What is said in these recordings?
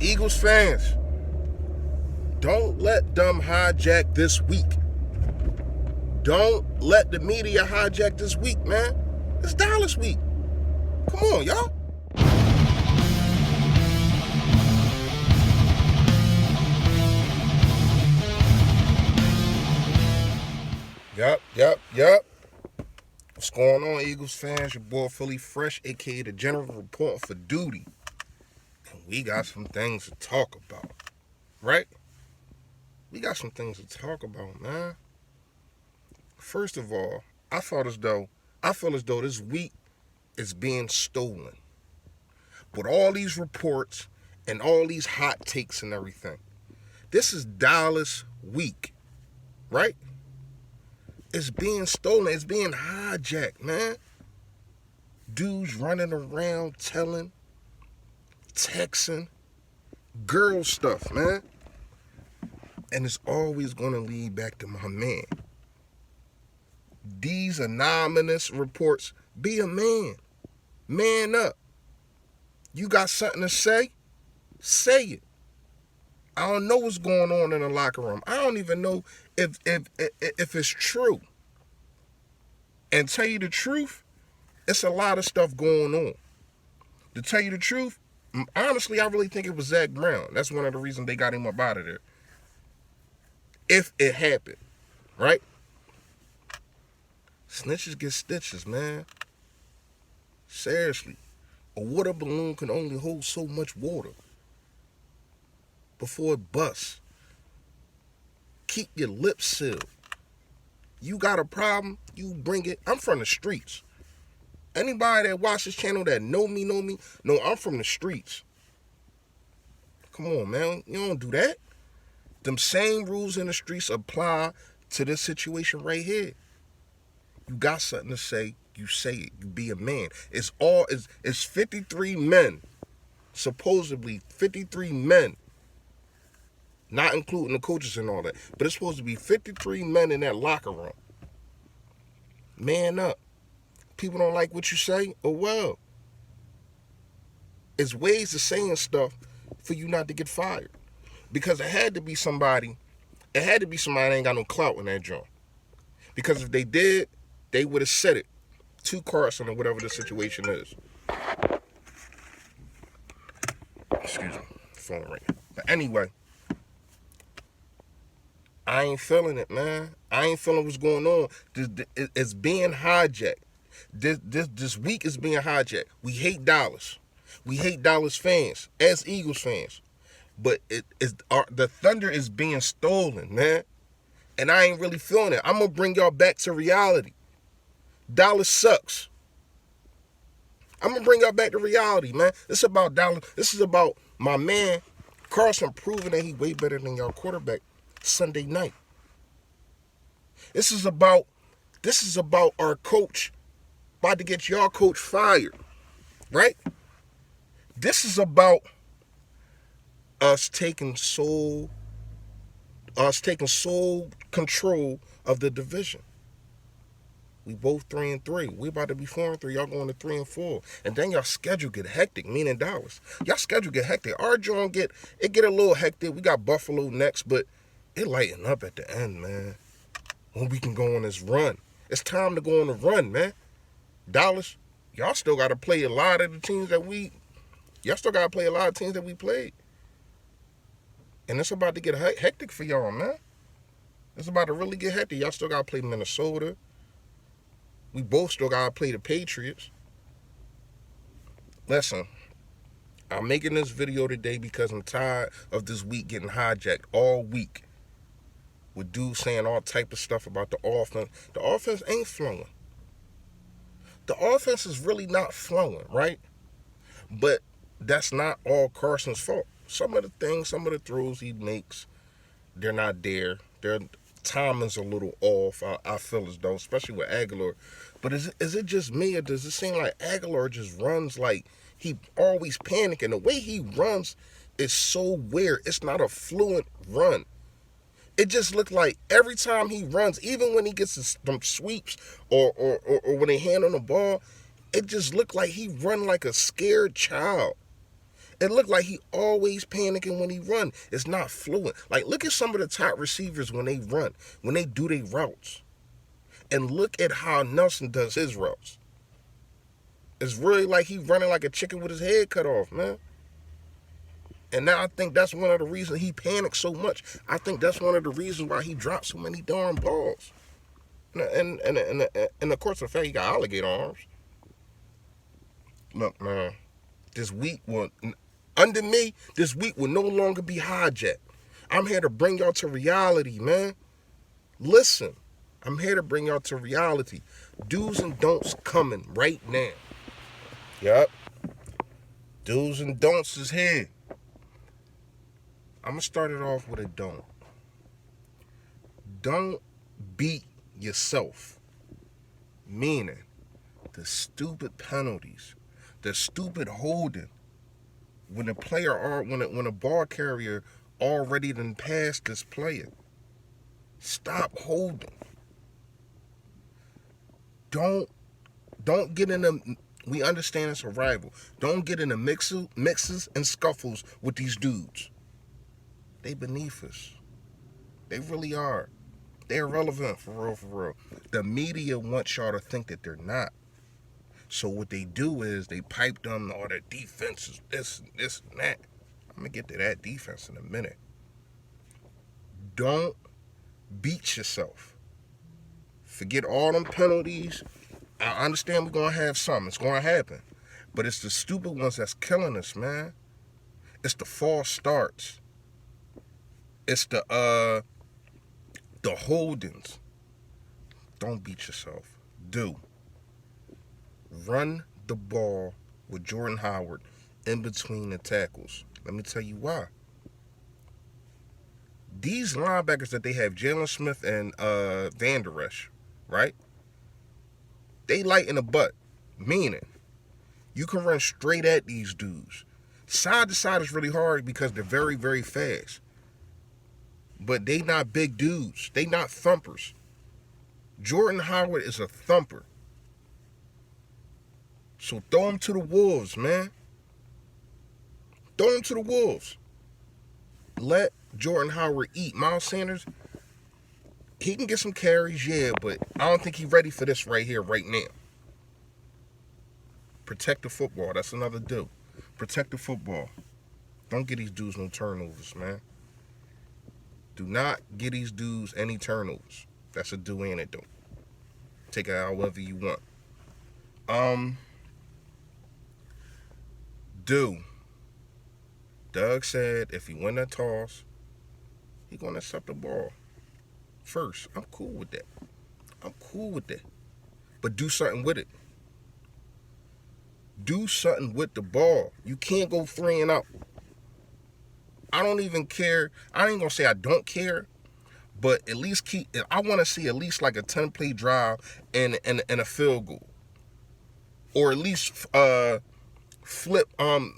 Eagles fans, don't let them hijack this week. Don't let the media hijack this week, man. It's Dallas week. Come on, y'all. Yup. What's going on, Eagles fans? Your boy Philly Fresh, aka the General Report for duty. And we got some things to talk about, right? We got some things to talk about, man. First of all, I feel as though this week is being stolen. With all these reports and all these hot takes and everything. This is Dallas week, right? It's being stolen. It's being hijacked, man. Dudes running around telling, texting, girl stuff, man. And it's always going to lead back to my man. These anonymous reports, be a man. Man up. You got something to say? Say it. I don't know what's going on in the locker room. I don't even know if it's true. And tell you the truth, it's a lot of stuff going on. To tell you the truth, honestly, I really think it was Zach Brown. That's one of the reasons they got him up out of there. If it happened, right? Snitches get stitches, man. Seriously. A water balloon can only hold so much water before it busts. Keep your lips sealed. You got a problem, you bring it. I'm from the streets. Anybody that watch this channel that know me. No, I'm from the streets. Come on, man. You don't do that. Them same rules in the streets apply to this situation right here. You got something to say, you say it. You be a man. It's 53 men. Supposedly 53 men. Not including the coaches and all that. But it's supposed to be 53 men in that locker room. Man up. People don't like what you say? Oh, well. It's ways of saying stuff for you not to get fired. Because it had to be somebody that ain't got no clout in that joint. Because if they did, they would have said it to Carson or whatever the situation is. Excuse me. Phone ringing. But anyway, I ain't feeling it, man. I ain't feeling what's going on. It's being hijacked. This week is being hijacked. We hate Dallas. We hate Dallas fans as Eagles fans. But the thunder is being stolen, man. And I ain't really feeling it. I'm going to bring y'all back to reality. Dallas sucks. I'm going to bring y'all back to reality, man. This is about Dallas. This is about my man Carson proving that he way better than y'all quarterback Sunday night. This is about our coach about to get y'all coach fired, right? This is about us taking sole control of the division. We both 3-3. We about to be 4-3. Y'all going to 3-4. And then y'all schedule get hectic, meaning Dallas. Y'all schedule get hectic. Our joint get a little hectic. We got Buffalo next, but it lighten up at the end, man. When we can go on this run. It's time to go on the run, man. Dallas, y'all still got to play a lot of the teams that we played. And it's about to get hectic for y'all, man. It's about to really get hectic. Y'all still got to play Minnesota. We both still got to play the Patriots. Listen, I'm making this video today because I'm tired of this week getting hijacked all week. With dudes saying all type of stuff about the offense. The offense ain't flowing. The offense is really not flowing, right? But that's not all Carson's fault. Some of the throws he makes, they're not there. Their timing's a little off, I feel as though, especially with Aguilar. But is it just me, or does it seem like Aguilar just runs like he always panicking? The way he runs is so weird. It's not a fluent run. It just looked like every time he runs, even when he gets some sweeps or when they hand on the ball, it just looked like he run like a scared child. It looked like he always panicking when he run. It's not fluent. Like, look at some of the top receivers when they run, when they do their routes. And look at how Nelson does his routes. It's really like he running like a chicken with his head cut off, man. And now I think that's one of the reasons he panicked so much. I think that's one of the reasons why he dropped so many darn balls. And of course, the fact he got alligator arms. Look, man, this week will, under me, this week will no longer be hijacked. I'm here to bring y'all to reality, man. Listen, I'm here to bring y'all to reality. Do's and don'ts coming right now. Yup. Do's and don'ts is here. I'm going to start it off with a don't. Don't beat yourself. Meaning, the stupid penalties, the stupid holding. When a ball carrier already done passed this player. Stop holding. Don't get in the, we understand it's a rival. Don't get in the mixes and scuffles with these dudes. They beneath us. They really are. They're irrelevant, for real, for real. The media wants y'all to think that they're not. So what they do is they pipe them all their defenses, this and that. I'm going to get to that defense in a minute. Don't beat yourself. Forget all them penalties. I understand we're going to have some. It's going to happen. But it's the stupid ones that's killing us, man. It's the false starts. It's the holdings. Don't beat yourself. Do. Run the ball with Jordan Howard in between the tackles. Let me tell you why. These linebackers that they have, Jalen Smith and Van Der Esch, right? They light in the butt. Meaning, you can run straight at these dudes. Side to side is really hard because they're very, very fast. But they not big dudes. They not thumpers. Jordan Howard is a thumper. So throw him to the wolves, man. Throw him to the wolves. Let Jordan Howard eat. Miles Sanders, he can get some carries, yeah, but I don't think he's ready for this right here, right now. Protect the football. That's another do. Protect the football. Don't get these dudes no turnovers, man. Do not get these dudes any turnovers. That's a do and a don't. Take it however you want. Do. Doug said if he win that toss, he gonna accept the ball first. I'm cool with that. But do something with it. Do something with the ball. You can't go 3 and out. I don't even care. I ain't gonna say I don't care, but at least I want to see at least like a 10-play drive and a field goal, or at least flip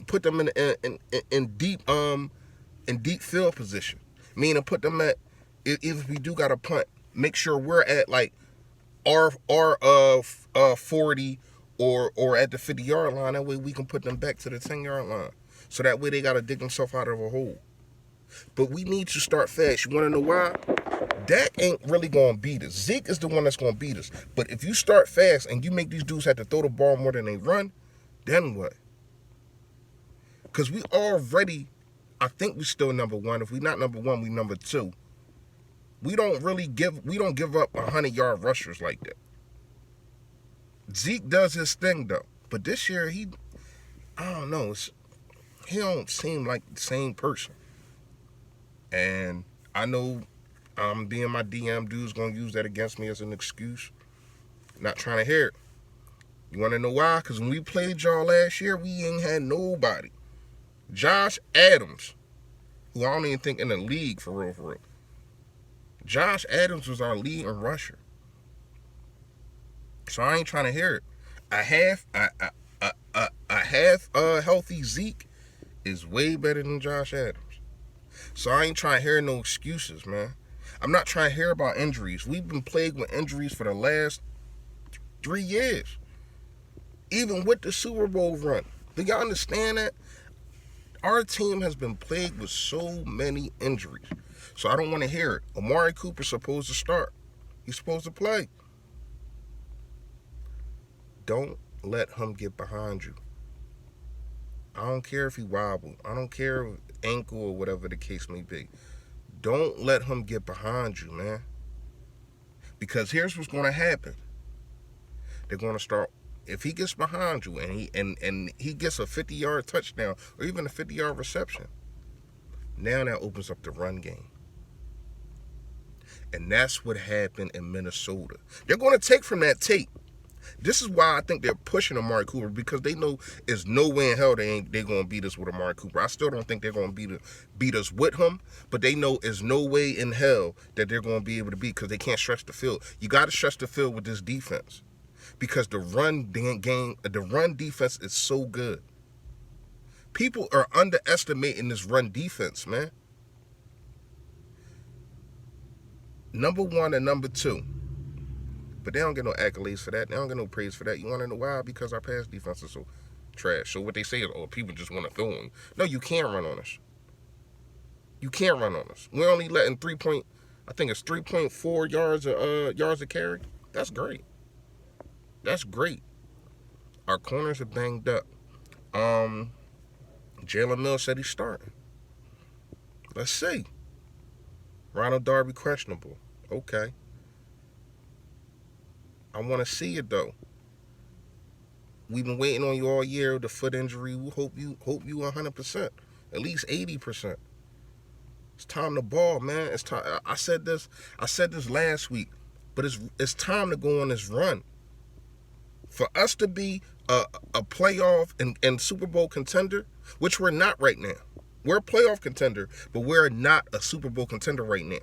put them in deep field position. Meaning put them at, if we do got a punt, make sure we're at like our 40 or at the 50-yard line. That way we can put them back to the 10-yard line. So that way they got to dig themselves out of a hole. But we need to start fast. You want to know why? Dak ain't really going to beat us. Zeke is the one that's going to beat us. But if you start fast and you make these dudes have to throw the ball more than they run, then what? Because we already, I think we still number one. If we not number one, we number two. We don't give up 100-yard rushers like that. Zeke does his thing, though. But this year, I don't know. He don't seem like the same person. And I know being my DM dude's going to use that against me as an excuse. Not trying to hear it. You want to know why? Because when we played y'all last year, we ain't had nobody. Josh Adams, who I don't even think in the league for real. Josh Adams was our leading rusher. So I ain't trying to hear it. A half healthy Zeke is way better than Josh Adams. So I ain't trying to hear no excuses, man. I'm not trying to hear about injuries. We've been plagued with injuries for the last 3 years. Even with the Super Bowl run. Do y'all understand that? Our team has been plagued with so many injuries. So I don't want to hear it. Amari Cooper's supposed to start. He's supposed to play. Don't let him get behind you. I don't care if he wobble. I don't care if ankle or whatever the case may be. Don't let him get behind you, man. Because here's what's going to happen. They're going to start, if he gets behind you and he gets a 50-yard touchdown or even a 50-yard reception, now that opens up the run game. And that's what happened in Minnesota. They're going to take from that tape. This is why I think they're pushing Amari Cooper, because they know there's no way in hell they're going to beat us with Amari Cooper. I still don't think they're going to beat us with him, but they know there's no way in hell that they're going to be able to beat, because they can't stretch the field. You got to stretch the field with this defense, because the run defense is so good. People are underestimating this run defense, man. Number one and number two. But they don't get no accolades for that. They don't get no praise for that. You want to know why? Because our pass defense is so trash. So what they say is, oh, people just want to throw on you. No, you can't run on us. You can't run on us. We're only letting 3.4 yards a carry. That's great. That's great. Our corners are banged up. Jalen Mills said he's starting. Let's see. Ronald Darby questionable. Okay. I want to see it though. We've been waiting on you all year with the foot injury. We hope you 100%, at least 80%. It's time to ball, man. It's time. I said this last week, but it's time to go on this run. For us to be a playoff and Super Bowl contender, which we're not right now. We're a playoff contender, but we're not a Super Bowl contender right now.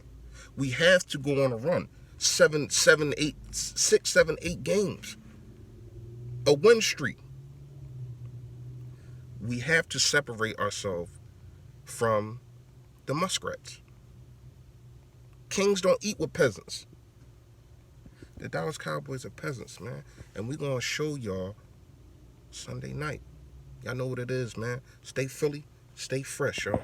We have to go on a run. 6, 7, 8 games. A win streak. We have to separate ourselves from the muskrats. Kings don't eat with peasants. The Dallas Cowboys are peasants, man. And we're going to show y'all Sunday night. Y'all know what it is, man. Stay Philly. Stay fresh, y'all.